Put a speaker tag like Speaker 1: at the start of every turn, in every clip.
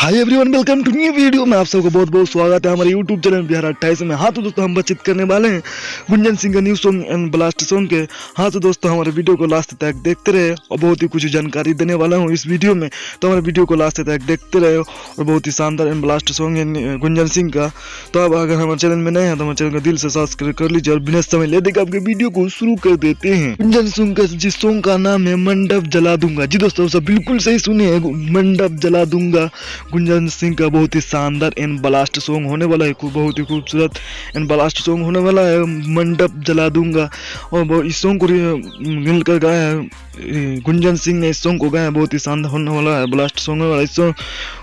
Speaker 1: Hi everyone, welcome to new video में आप सबको बहुत बहुत स्वागत है हमारे यूट्यूब चैनल बिहार 28 में। हाँ तो दोस्तों, हम बातचीत करने वाले हैं गुंजन सिंह का new song and blast song के। हाँ तो दोस्तों, हमारे वीडियो को लास्ट तक देखते रहे और बहुत ही कुछ जानकारी देने वाला हूँ इस वीडियो में। तो हमारे वीडियो को लास्ट तक देखते रहे और बहुत ही शानदार एंड ब्लास्ट सॉन्ग है गुंजन सिंह का। तो अब अगर हमारे चैनल में नए हैं तो हमारे चैनल को दिल से सब्सक्राइब कर लीजिए और बिना समय ले देकर आपके वीडियो को शुरू कर देते हैं। गुंजन सिंह का जिस सॉन्ग का नाम है मंडप जला दूंगा। जी दोस्तों, सब बिल्कुल सही सुने, मंडप जला दूंगा। गुंजन सिंह का बहुत ही शानदार एंड ब्लास्ट सॉन्ग होने वाला है, बहुत ही खूबसूरत एंड ब्लास्ट सॉन्ग होने वाला है, मंडप जला दूंगा। और इस सॉन्ग को मिलकर गाया है गुंजन सिंह ने, इस सॉन्ग को गाया, बहुत ही शानदार होने वाला है, ब्लास्ट सॉन्ग होने वाला है। इस सॉन्ग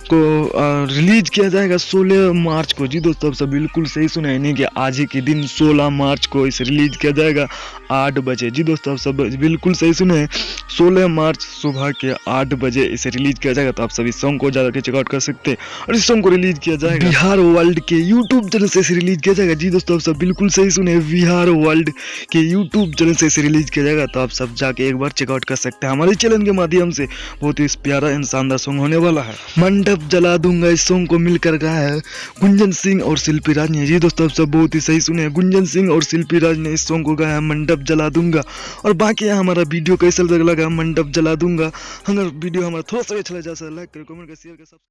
Speaker 1: को रिलीज किया जाएगा 16 मार्च को। जी दोस्तों, सब बिल्कुल सही सुना है, नहीं कि आज ही के दिन 16 मार्च को इसे रिलीज किया जाएगा 8 बजे। जी दोस्तों, सब बिल्कुल सही सुने हैं, 16 मार्च सुबह के 8 बजे इसे रिलीज किया जाएगा। तो आप सभी सॉन्ग को जाकर चेकआउट कर सकते हैं। और इस सॉन्ग को रिलीज किया जाएगा बिहार वर्ल्ड के यूट्यूब चैनल से रिलीज किया जाएगा। जी दोस्तों, आप सब बिल्कुल सही सुने, बिहार वर्ल्ड के यूट्यूब चैनल से इसे रिलीज किया जाएगा। तो आप सब जाके एक बार चेकआउट कर सकते हैं हमारे चैनल के माध्यम से। बहुत ही प्यारा एंड शानदार सॉन्ग होने वाला है, मंडप जला दूंगा। इस सॉन्ग को मिलकर गाया है गुंजन सिंह और शिल्पी राज ने। जी दोस्तों, आप सब बहुत ही सही सुने, गुंजन सिंह और शिल्पी राज ने इस सॉन्ग को गाया है, मंडप जला दूंगा। और बाकी हमारा वीडियो कैसा लगा, मंडप जला दूंगा। अगर वीडियो हमारा थोड़ा सा अच्छा लगा, लाइक करें, कमेंट करें, शेयर करें।